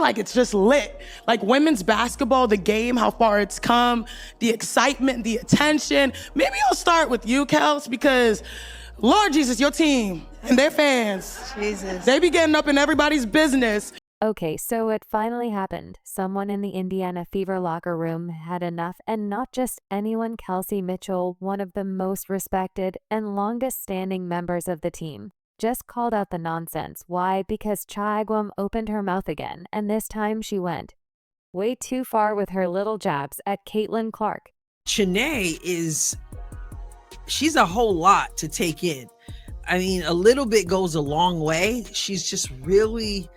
like it's just lit. Like women's basketball, the game, how far it's come, the excitement, the attention. Maybe I'll start with you, Kels, because Lord Jesus, your team and their fans, Jesus, they be getting up in everybody's business. Okay, so it finally happened. Someone in the Indiana Fever locker room had enough, and not just anyone. Kelsey Mitchell, one of the most respected and longest-standing members of the team, just called out the nonsense. Why? Because Cha Agwam opened her mouth again, and this time she went way too far with her little jabs at Caitlin Clark. Chanae she's a whole lot to take in. I mean, a little bit goes a long way. She's just really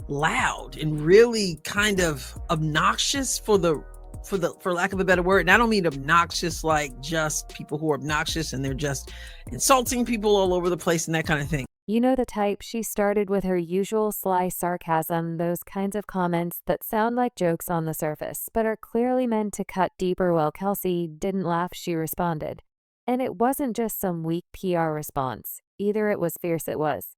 loud and really kind of obnoxious for lack of a better word. And I don't mean obnoxious like just people who are obnoxious and they're just insulting people all over the place and that kind of thing. You know the type. She started with her usual sly sarcasm, those kinds of comments that sound like jokes on the surface, but are clearly meant to cut deeper. While Kelsey didn't laugh, she responded. And it wasn't just some weak PR response. Either it was fierce, it was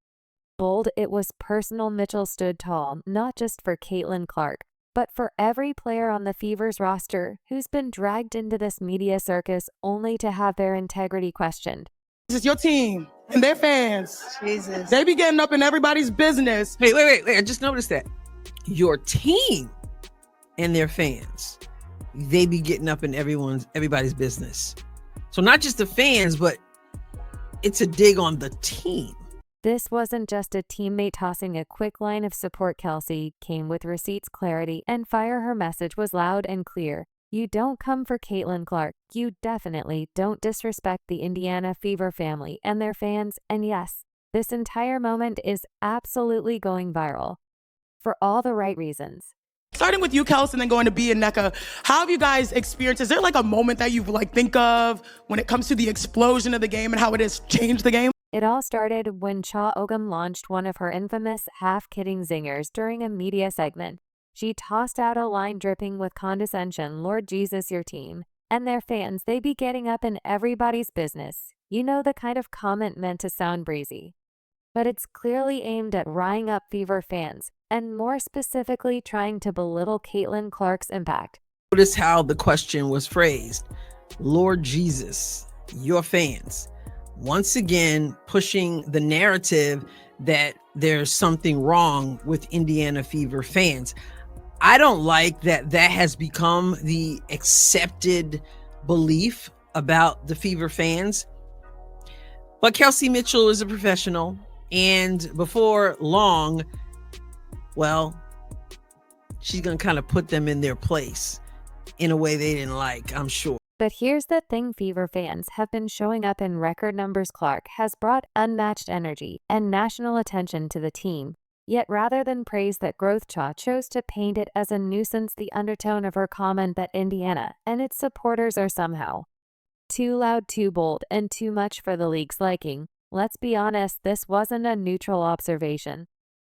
bold, it was personal. Mitchell stood tall, not just for Caitlin Clark, but for every player on the Fever's roster who's been dragged into this media circus only to have their integrity questioned. This is your team and their fans. Jesus, They be getting up in everybody's business. Wait. I just noticed that. Your team and their fans, they be getting up in everybody's business. So not just the fans, but it's a dig on the team. This wasn't just a teammate tossing a quick line of support. Kelsey came with receipts, clarity, and fire. Her message was loud and clear. You don't come for Caitlin Clark. You definitely don't disrespect the Indiana Fever family and their fans. And yes, this entire moment is absolutely going viral for all the right reasons. Starting with you, Kelsey, and then going to B and NECA, how have you guys experienced? Is there like a moment that you think of when it comes to the explosion of the game and how it has changed the game? It all started when Cha Agwam launched one of her infamous half-kidding zingers during a media segment. She tossed out a line dripping with condescension. Lord Jesus, your team and their fans, they be getting up in everybody's business. You know, the kind of comment meant to sound breezy, but it's clearly aimed at riling up Fever fans, and more specifically trying to belittle Caitlin Clark's impact. Notice how the question was phrased. Lord Jesus, your fans. Once again, pushing the narrative that there's something wrong with Indiana Fever fans. I don't like that has become the accepted belief about the Fever fans. But Kelsey Mitchell is a professional, and before long, well, she's going to kind of put them in their place in a way they didn't like, I'm sure. But here's the thing, Fever fans have been showing up in record numbers. Clark has brought unmatched energy and national attention to the team. Yet rather than praise that growth, Cha chose to paint it as a nuisance. The undertone of her comment that Indiana and its supporters are somehow too loud, too bold, and too much for the league's liking. Let's be honest, this wasn't a neutral observation.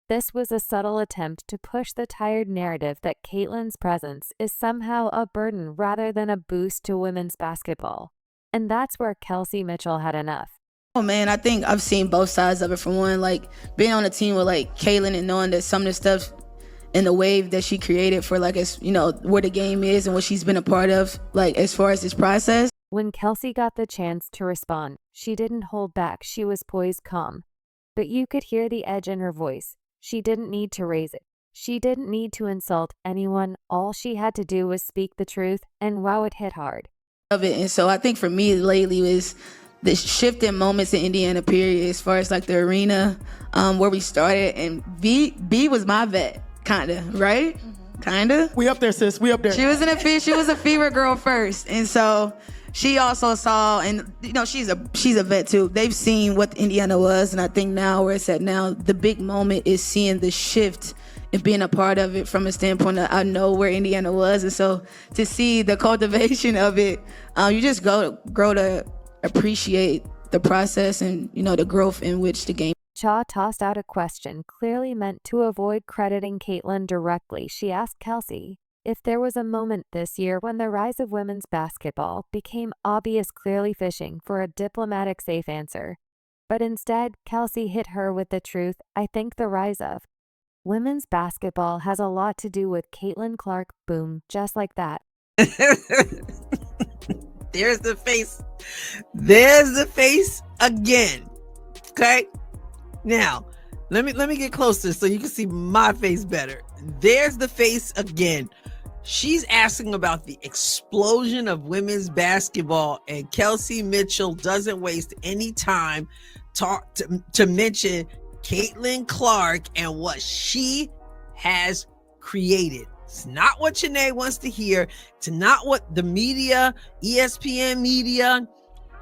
This was a subtle attempt to push the tired narrative that Caitlin's presence is somehow a burden rather than a boost to women's basketball. And that's where Kelsey Mitchell had enough. oh man, I think I've seen both sides of it. For one, like being on a team with like Caitlin and knowing that some of the stuff and the wave that she created for like, as you know, where the game is and what she's been a part of, like as far as this process. When Kelsey got the chance to respond, she didn't hold back. She was poised, calm, but you could hear the edge in her voice. She didn't need to raise it. She didn't need to insult anyone. All she had to do was speak the truth, and wow, it hit hard. Of it. And so I think for me lately is the shift in moments in Indiana period, as far as like the arena where we started, and B was my vet, kinda, right? Kinda. We up there, sis. We up there. She was a Fever girl first, and so she also saw, and you know, she's a vet too. They've seen what Indiana was, and I think now where it's at now, the big moment is seeing the shift and being a part of it from a standpoint of I know where Indiana was, and so to see the cultivation of it, you just grow to appreciate the process and, you know, the growth in which the game. Cha tossed out a question clearly meant to avoid crediting Caitlin directly. She asked Kelsey if there was a moment this year when the rise of women's basketball became obvious, clearly fishing for a diplomatic safe answer. But instead, Kelsey hit her with the truth. I think the rise of Women's basketball has a lot to do with Caitlin Clark. Boom, just like that. There's the face. There's the face again. Okay. Now, let me get closer so you can see my face better. There's the face again. She's asking about the explosion of women's basketball, and Kelsey Mitchell doesn't waste any time to mention Caitlin Clark and what she has created. It's not what Janae wants to hear. It's not what the media, ESPN media,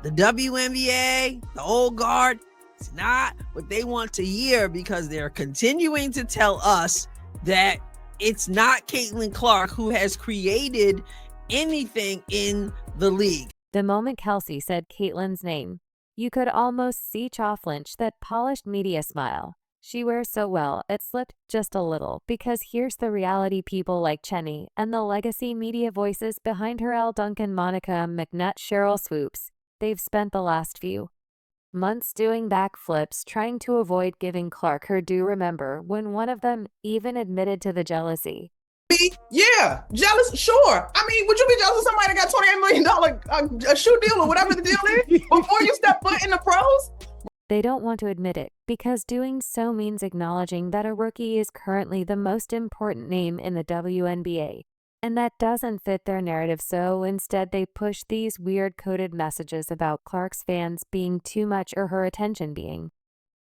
the WNBA, the old guard, it's not what they want to hear, because they're continuing to tell us that it's not Caitlin Clark who has created anything in the league. The moment Kelsey said Caitlin's name, you could almost see Cha flinch, that polished media smile. She wears so well, it slipped just a little, because here's the reality: people like Cheney and the legacy media voices behind her, Elle Duncan, Monica McNutt, Cheryl Swoops, they've spent the last few months doing backflips trying to avoid giving Clark her due. Remember when one of them even admitted to the jealousy? Yeah, jealous, sure. I mean, would you be jealous of somebody that got $28 million a shoe deal or whatever the deal is before you step foot in the pros? They don't want to admit it, because doing so means acknowledging that a rookie is currently the most important name in the WNBA. And that doesn't fit their narrative, so instead they push these weird coded messages about Clark's fans being too much, or her attention being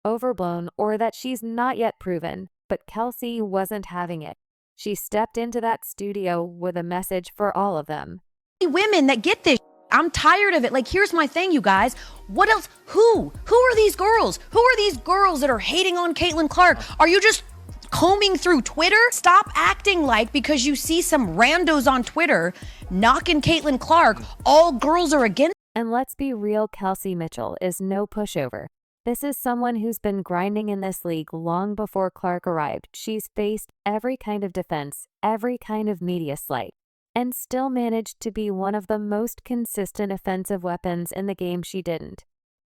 overblown, or that she's not yet proven. But Kelsey wasn't having it. She stepped into that studio with a message for all of them. Women that get this. I'm tired of it. Like, here's my thing, you guys. What else? Who are these girls? Who are these girls that are hating on Caitlin Clark? Are you just combing through Twitter? Stop acting like because you see some randos on Twitter knocking Caitlin Clark, all girls are against. And let's be real, Kelsey Mitchell is no pushover. This is someone who's been grinding in this league long before Clark arrived. She's faced every kind of defense, every kind of media slight, and still managed to be one of the most consistent offensive weapons in the game. She didn't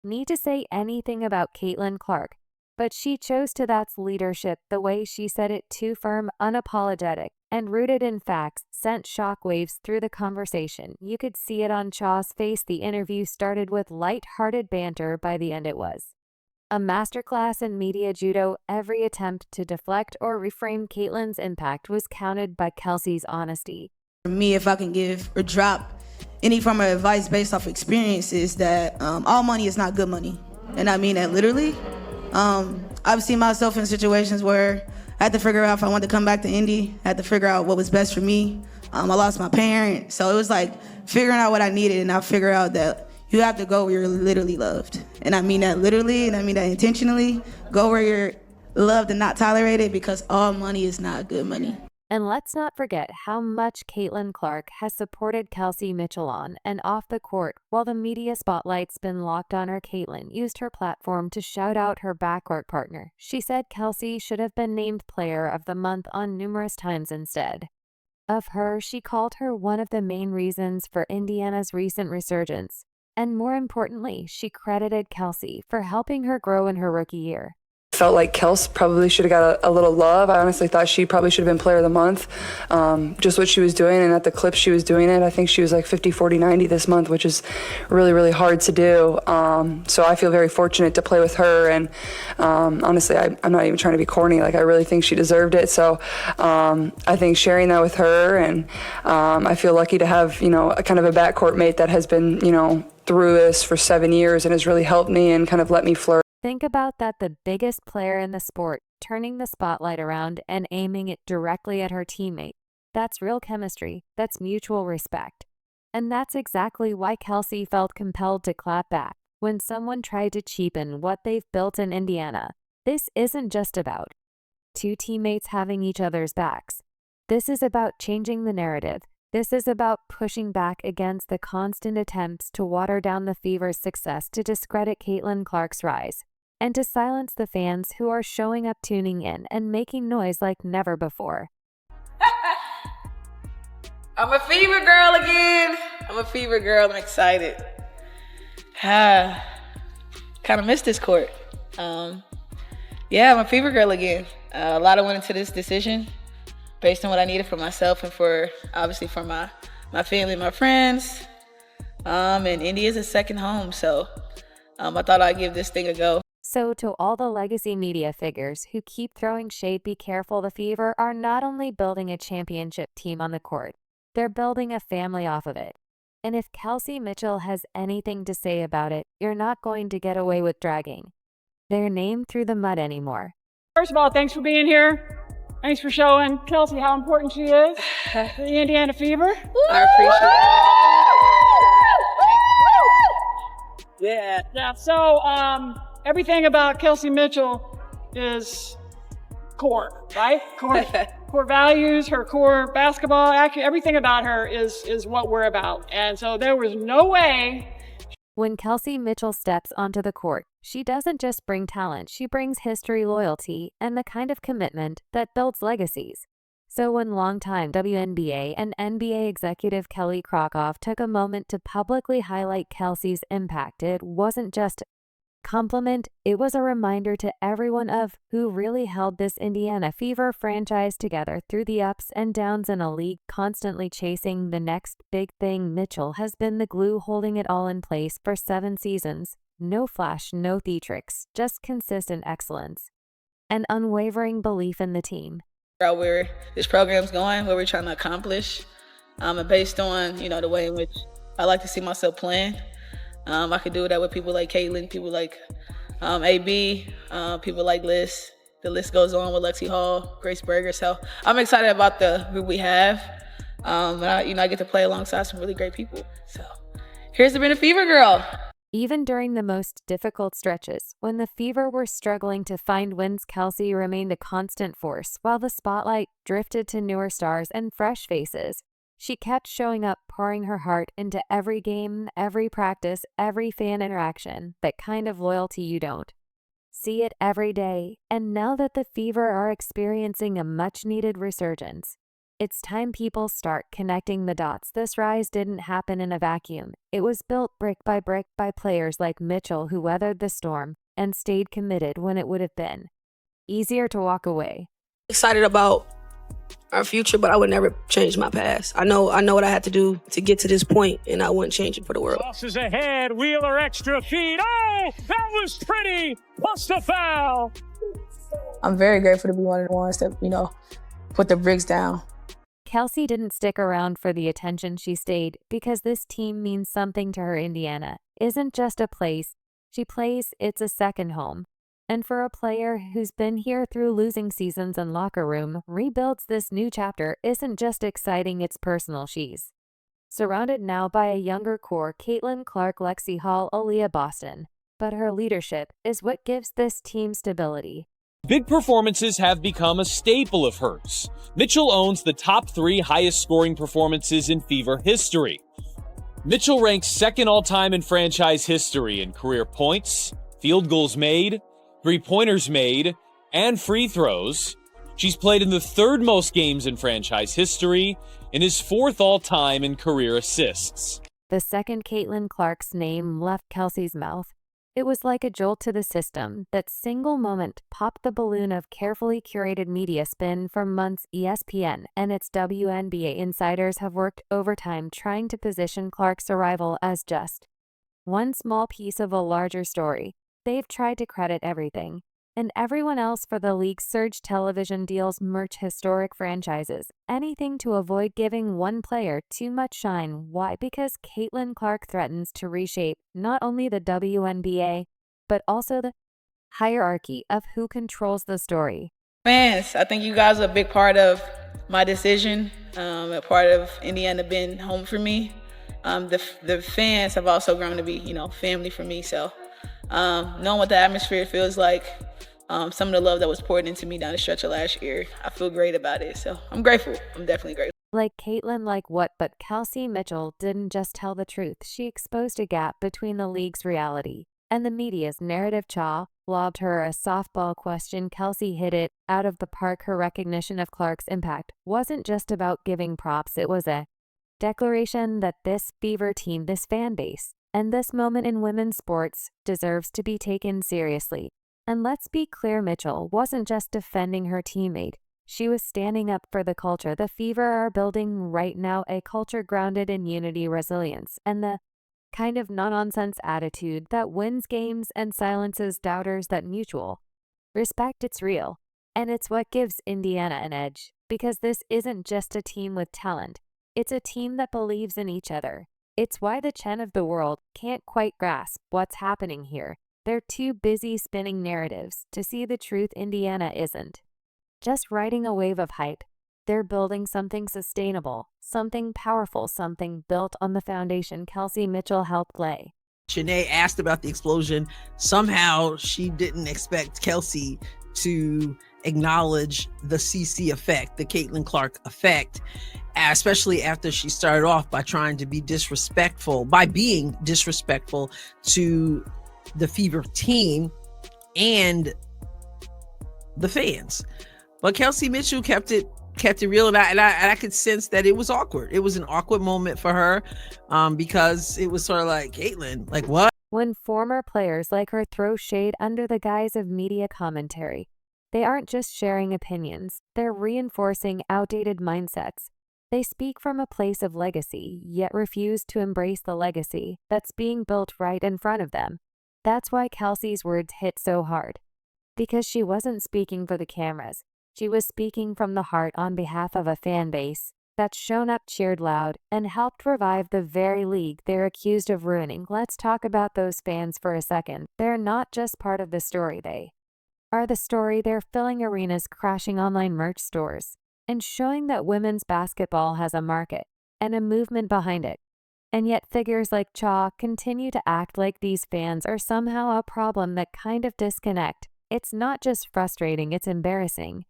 need to say anything about Caitlin Clark, but she chose to. That's leadership. The way she said it, too firm, unapologetic, and rooted in facts, sent shockwaves through the conversation. You could see it on Cha's face. The interview started with light-hearted banter. By the end it was a masterclass in media judo. Every attempt to deflect or reframe Caitlin's impact was countered by Kelsey's honesty. For me, if I can give or drop any form of advice based off experiences, that all money is not good money. And I mean that literally. I've seen myself in situations where I had to figure out if I wanted to come back to Indy. I had to figure out what was best for me. I lost my parent. So it was like figuring out what I needed, and I figured out that you have to go where you're literally loved. And I mean that literally, and I mean that intentionally. Go where you're loved and not tolerated, because all money is not good money. And let's not forget how much Caitlin Clark has supported Kelsey Mitchell on and off the court. While the media spotlight's been locked on her, Caitlin used her platform to shout out her backcourt partner. She said Kelsey should have been named Player of the Month on numerous times instead of her. She called her one of the main reasons for Indiana's recent resurgence. And more importantly, she credited Kelsey for helping her grow in her rookie year. Felt like Kels probably should have got a little love. I honestly thought she probably should have been Player of the Month. Just what she was doing, and at the clip she was doing it, I think she was like 50, 40, 90 this month, which is really, really hard to do. So I feel very fortunate to play with her, and honestly, I'm not even trying to be corny. Like, I really think she deserved it. So I think sharing that with her, and I feel lucky to have, a kind of a backcourt mate that has been, through this for 7 years and has really helped me and kind of let me flourish. Think about that, the biggest player in the sport turning the spotlight around and aiming it directly at her teammate. That's real chemistry. That's mutual respect. And that's exactly why Kelsey felt compelled to clap back when someone tried to cheapen what they've built in Indiana. This isn't just about two teammates having each other's backs. This is about changing the narrative. This is about pushing back against the constant attempts to water down the Fever's success, to discredit Caitlin Clark's rise, and to silence the fans who are showing up, tuning in, and making noise like never before. I'm a Fever girl again. I'm a Fever girl. I'm excited. Kind of missed this court. Yeah, I'm a fever girl again. A lot of went into this decision based on what I needed for myself and for obviously for my family, my friends. And India is a second home, so I thought I'd give this thing a go. So to all the legacy media figures who keep throwing shade, be careful. The Fever are not only building a championship team on the court, they're building a family off of it. And if Kelsey Mitchell has anything to say about it, you're not going to get away with dragging their name through the mud anymore. First of all, thanks for being here. Thanks for showing Kelsey how important she is to the Indiana Fever. I appreciate it. Yeah, so everything about Kelsey Mitchell is core, right? Core values, her core basketball, everything about her is what we're about. And so there was no way. When Kelsey Mitchell steps onto the court, she doesn't just bring talent, she brings history, loyalty, and the kind of commitment that builds legacies. So when longtime WNBA and NBA executive Kelly Krokoff took a moment to publicly highlight Kelsey's impact, it wasn't just a compliment, it was a reminder to everyone of who really held this Indiana Fever franchise together through the ups and downs in a league constantly chasing the next big thing. Mitchell has been the glue holding it all in place for 7 seasons. No flash, no theatrics, just consistent excellence and unwavering belief in the team. Where this program's going, what we're trying to accomplish, and based on the way in which I like to see myself playing. I could do that with people like Caitlin, people like AB, people like Liz. The list goes on with Lexi Hall, Grace Berger. So I'm excited about the group we have. And I get to play alongside some really great people. So here's to being a Fever girl. Even during the most difficult stretches, when the Fever were struggling to find wins, Kelsey remained a constant force. While the spotlight drifted to newer stars and fresh faces, she kept showing up, pouring her heart into every game, every practice, every fan interaction. That kind of loyalty you don't see it every day. And now that the Fever are experiencing a much-needed resurgence, it's time people start connecting the dots. This rise didn't happen in a vacuum. It was built brick by players like Mitchell who weathered the storm and stayed committed when it would have been easier to walk away. Excited about our future, but I would never change my past. I know what I had to do to get to this point, and I wouldn't change it for the world. Tosses ahead, Wheeler extra feed. Oh, that was pretty. Plus the foul. I'm very grateful to be one of the ones that, put the bricks down. Kelsey didn't stick around for the attention. She stayed because this team means something to her. Indiana isn't just a place she plays, it's a second home. And for a player who's been here through losing seasons and locker room rebuilds, this new chapter isn't just exciting, it's personal. She's surrounded now by a younger core: Caitlin Clark, Lexi Hall, Aaliyah Boston. But her leadership is what gives this team stability. Big performances have become a staple of hers. Mitchell owns the top 3 highest scoring performances in Fever history. Mitchell ranks second all-time in franchise history in career points, field goals made, 3-pointers made, and free throws. She's played in the 3rd most games in franchise history and is 4th all-time in career assists. The second Caitlin Clark's name left Kelsey's mouth, it was like a jolt to the system. That single moment popped the balloon of carefully curated media spin for months. ESPN and its WNBA insiders have worked overtime trying to position Clark's arrival as just one small piece of a larger story. They've tried to credit everything and everyone else for the league's surge: television deals, merch, historic franchises, anything to avoid giving one player too much shine. Why? Because Caitlin Clark threatens to reshape not only the WNBA, but also the hierarchy of who controls the story. Fans, I think you guys are a big part of my decision, a part of Indiana being home for me. The fans have also grown to be, family for me. So knowing what the atmosphere feels like, some of the love that was poured into me down the stretch of last year, I feel great about it. So I'm grateful. I'm definitely grateful. Like Caitlin, like what? But Kelsey Mitchell didn't just tell the truth. She exposed a gap between the league's reality and the media's narrative. Cha lobbed her a softball question. Kelsey hit it out of the park. Her recognition of Clark's impact wasn't just about giving props. It was a declaration that this Fever team, this fan base, and this moment in women's sports deserves to be taken seriously. And let's be clear, Mitchell wasn't just defending her teammate. She was standing up for the culture the Fever are building right now, a culture grounded in unity, resilience, and the kind of no-nonsense attitude that wins games and silences doubters. That mutual respect, it's real. And it's what gives Indiana an edge, because this isn't just a team with talent. It's a team that believes in each other. It's why the Chen of the world can't quite grasp what's happening here. They're too busy spinning narratives to see the truth. Indiana isn't just riding a wave of hype. They're building something sustainable, something powerful, something built on the foundation Kelsey Mitchell helped lay. Shanae asked about the explosion. Somehow she didn't expect Kelsey to acknowledge the CC effect, the Caitlin Clark effect, especially after she started off by trying to be disrespectful, by being disrespectful to the Fever team and the fans. But Kelsey Mitchell kept it real, and I could sense that it was awkward. It was an awkward moment for her, because it was sort of like, Caitlin, like what? When former players like her throw shade under the guise of media commentary, they aren't just sharing opinions, they're reinforcing outdated mindsets. They speak from a place of legacy, yet refuse to embrace the legacy that's being built right in front of them. That's why Kelsey's words hit so hard. Because she wasn't speaking for the cameras. She was speaking from the heart on behalf of a fan base that's shown up, cheered loud, and helped revive the very league they're accused of ruining. Let's talk about those fans for a second. They're not just part of the story, they are the story. They're filling arenas, crashing online merch stores, and showing that women's basketball has a market and a movement behind it. And yet figures like Cha continue to act like these fans are somehow a problem. That kind of disconnect, it's not just frustrating, it's embarrassing.